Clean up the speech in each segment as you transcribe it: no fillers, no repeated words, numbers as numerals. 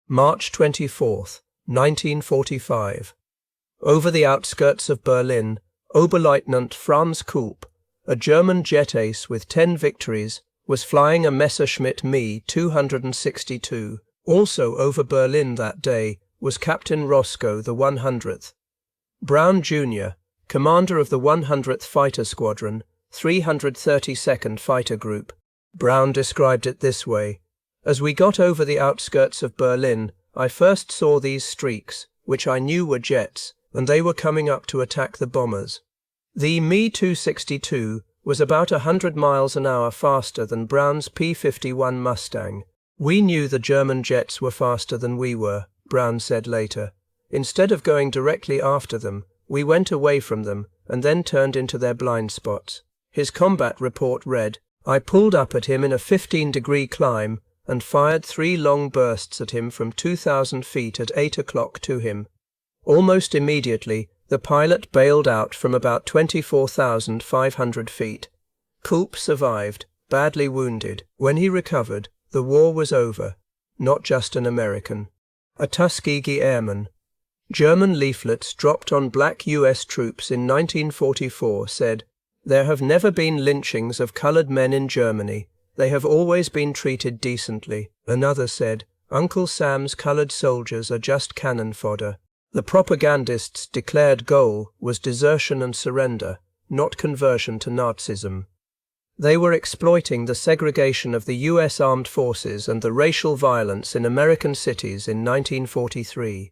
March 24, 1945. Over the outskirts of Berlin, Oberleutnant Franz Kulp, a German jet ace with 10 victories, was flying a Messerschmitt Me 262. Also over Berlin that day was Captain Roscoe the 100th. Brown Jr., commander of the 100th Fighter Squadron, 332nd Fighter Group. Brown described it this way: "As we got over the outskirts of Berlin, I first saw these streaks, which I knew were jets, and they were coming up to attack the bombers. The Me-262 was about 100 miles an hour faster than Brown's P-51 Mustang. We knew the German jets were faster than we were," Brown said later. "Instead of going directly after them, we went away from them and then turned into their blind spots." His combat report read, "I pulled up at him in a 15-degree climb and fired 3 long bursts at him from 2,000 feet at 8 o'clock to him. Almost immediately, the pilot bailed out from about 24,500 feet. Kulp survived, badly wounded. When he recovered, the war was over, not just an American." A Tuskegee Airman. German leaflets dropped on black U.S. troops in 1944 said, "There have never been lynchings of colored men in Germany. They have always been treated decently." Another said, "Uncle Sam's colored soldiers are just cannon fodder." The propagandists' declared goal was desertion and surrender, not conversion to Nazism. They were exploiting the segregation of the U.S. Armed Forces and the racial violence in American cities in 1943.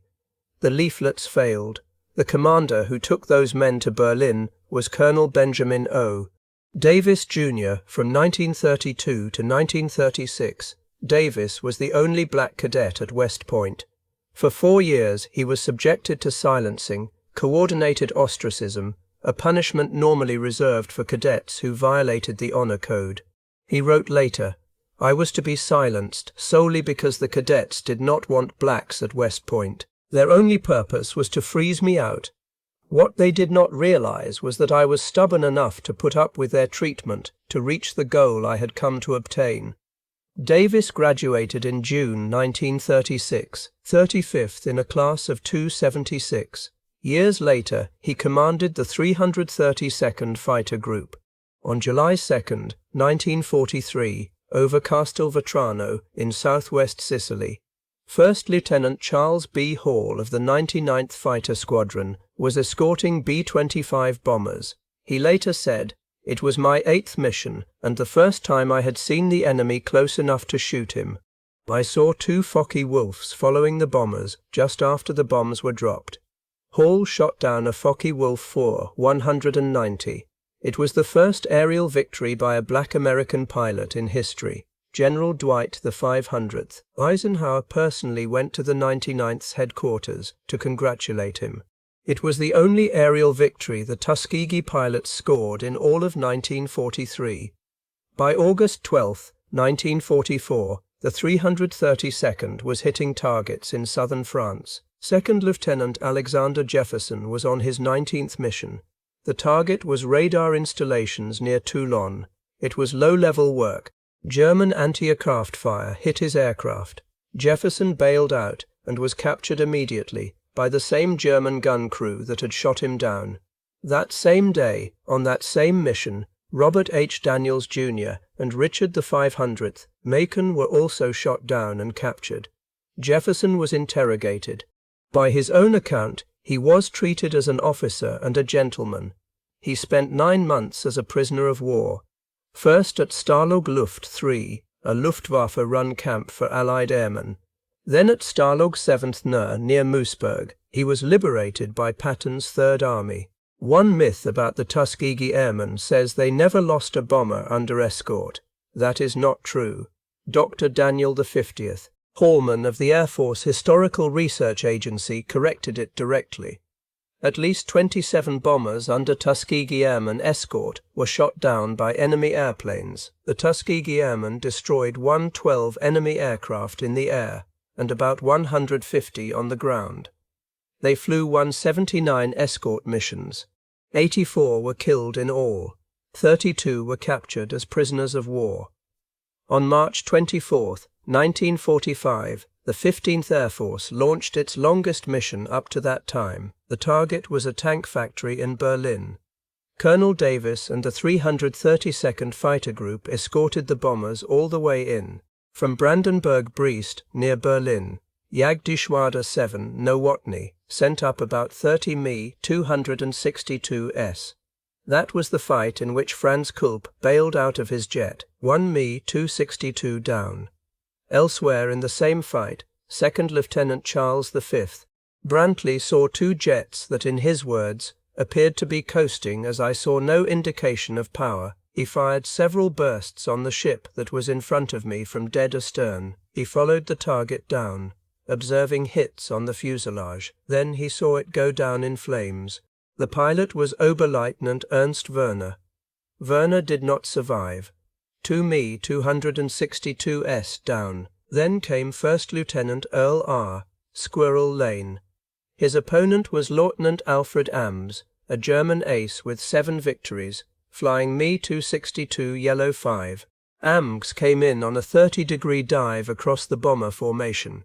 The leaflets failed. The commander who took those men to Berlin was Colonel Benjamin O. Davis, Jr. From 1932 to 1936, Davis was the only black cadet at West Point. For 4 years, he was subjected to silencing, coordinated ostracism, a punishment normally reserved for cadets who violated the honor code. He wrote later, "I was to be silenced solely because the cadets did not want blacks at West Point. Their only purpose was to freeze me out. What they did not realize was that I was stubborn enough to put up with their treatment to reach the goal I had come to obtain." Davis graduated in June 1936, 35th in a class of 276. Years later, he commanded the 332nd Fighter Group. On July 2, 1943, over Castelvetrano in southwest Sicily, First Lieutenant Charles B. Hall of the 99th Fighter Squadron was escorting B-25 bombers. He later said, "It was my 8th mission, and the first time I had seen the enemy close enough to shoot him. I saw 2 Focke-Wulfs following the bombers just after the bombs were dropped." Hall shot down a Focke-Wulf 4-190. It was the first aerial victory by a black American pilot in history. General Dwight the 500th. Eisenhower personally went to the 99th's headquarters to congratulate him. It was the only aerial victory the Tuskegee pilots scored in all of 1943. By August 12, 1944, the 332nd was hitting targets in southern France. Second Lieutenant Alexander Jefferson was on his 19th mission. The target was radar installations near Toulon. It was low-level work. German anti-aircraft fire hit his aircraft. Jefferson bailed out and was captured immediately by the same German gun crew that had shot him down. That same day, on that same mission, Robert H. Daniels, Jr. and Richard the 500th, Macon, were also shot down and captured. Jefferson was interrogated. By his own account, he was treated as an officer and a gentleman. He spent 9 months as a prisoner of war. First at Starlog Luft 3, a Luftwaffe-run camp for Allied airmen. Then at Starlog 7th NUR near Moosburg, he was liberated by Patton's Third Army. One myth about the Tuskegee Airmen says they never lost a bomber under escort. That is not true. Dr. Daniel the 50th, Hallman of the Air Force Historical Research Agency, corrected it directly. At least 27 bombers under Tuskegee Airmen escort were shot down by enemy airplanes. The Tuskegee Airmen destroyed 112 enemy aircraft in the air and about 150 on the ground. They flew 179 escort missions. 84 were killed in all. 32 were captured as prisoners of war. On March 24, 1945, The 15th Air Force launched its longest mission up to that time. The target was a tank factory in Berlin. Colonel Davis and the 332nd Fighter Group escorted the bombers all the way in. From Brandenburg-Brest, near Berlin, Jagdgeschwader 7 Nowotny sent up about 30 Mi-262s. That was the fight in which Franz Kulp bailed out of his jet, 1 Mi-262 down. Elsewhere in the same fight, 2nd Lieutenant Charles V. Brantley saw 2 jets that, in his words, appeared to be coasting as I saw no indication of power. He fired several bursts on the ship that was in front of me from dead astern. He followed the target down, observing hits on the fuselage. Then he saw it go down in flames. The pilot was Oberleutnant Ernst Werner. Werner did not survive. 2 Mi-262s down. Then came First Lieutenant Earl R. Squirrel Lane. His opponent was Lieutenant Alfred Ams, a German ace with 7 victories, flying Mi-262 Yellow 5. Ams came in on a 30-degree dive across the bomber formation.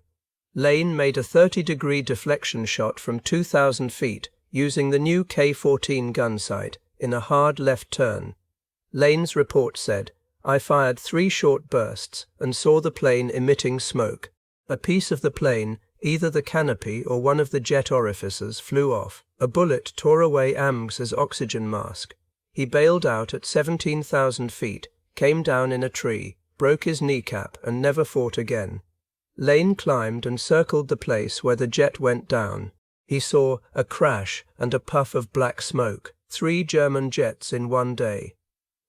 Lane made a 30-degree deflection shot from 2,000 feet using the new K-14 gun sight in a hard left turn. Lane's report said, "I fired 3 short bursts and saw the plane emitting smoke. A piece of the plane, either the canopy or one of the jet orifices, flew off. A bullet tore away Ams's oxygen mask. He bailed out at 17,000 feet, came down in a tree, broke his kneecap, and never fought again." Lane climbed and circled the place where the jet went down. He saw a crash and a puff of black smoke, 3 German jets in one day.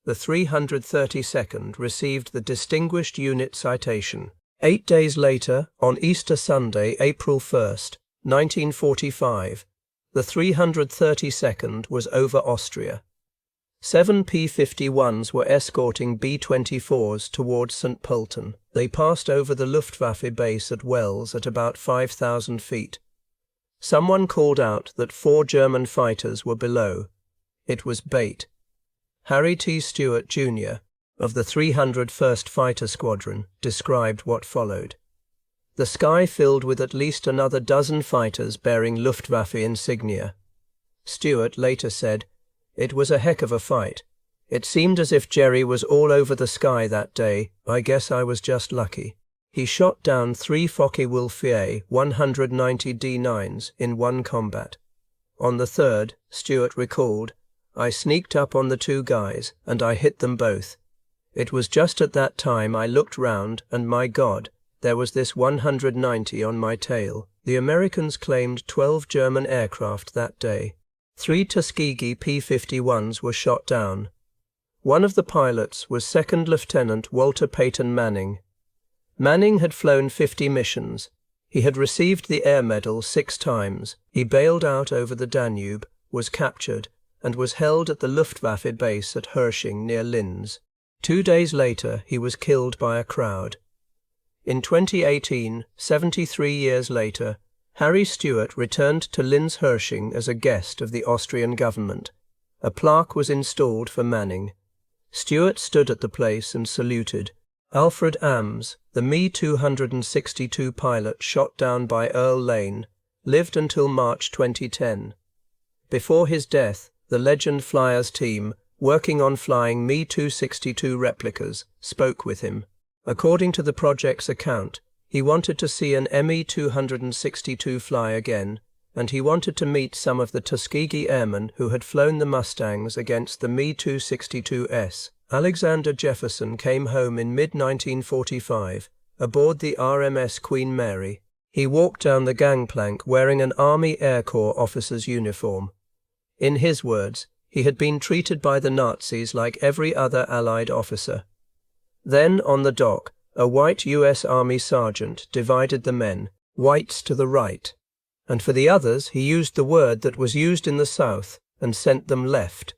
The 332nd received the Distinguished Unit Citation. 8 days later, on Easter Sunday, April 1st, 1945, the 332nd was over Austria. 7 P-51s were escorting B-24s towards St. Pölten. They passed over the Luftwaffe base at Wels at about 5,000 feet. Someone called out that 4 German fighters were below. It was bait. Harry T. Stewart Jr., of the 301st Fighter Squadron, described what followed. The sky filled with at least another dozen fighters bearing Luftwaffe insignia. Stewart later said, "It was a heck of a fight. It seemed as if Jerry was all over the sky that day. I guess I was just lucky." He shot down 3 Focke-Wulf 190 D9s in one combat. On the 3rd, Stewart recalled, "I sneaked up on the 2 guys, and I hit them both. It was just at that time I looked round, and my God, there was this 190 on my tail." The Americans claimed 12 German aircraft that day. 3 Tuskegee P-51s were shot down. One of the pilots was 2nd Lieutenant Walter Peyton Manning. Manning had flown 50 missions. He had received the Air Medal 6 times. He bailed out over the Danube, was captured, and was held at the Luftwaffe base at Hersching near Linz. 2 days later, he was killed by a crowd. In 2018, 73 years later, Harry Stewart returned to Linz-Hersching as a guest of the Austrian government. A plaque was installed for Manning. Stewart stood at the place and saluted. Alfred Ams, the Mi-262 pilot shot down by Earl Lane, lived until March 2010. Before his death, the Legend Flyers team, working on flying Mi-262 replicas, spoke with him. According to the project's account, he wanted to see an Mi-262 fly again, and he wanted to meet some of the Tuskegee Airmen who had flown the Mustangs against the Mi-262s. Alexander Jefferson came home in mid-1945, aboard the RMS Queen Mary. He walked down the gangplank wearing an Army Air Corps officer's uniform. In his words, he had been treated by the Nazis like every other Allied officer. Then, on the dock, a white U.S. Army sergeant divided the men, whites to the right, and for the others he used the word that was used in the South and sent them left.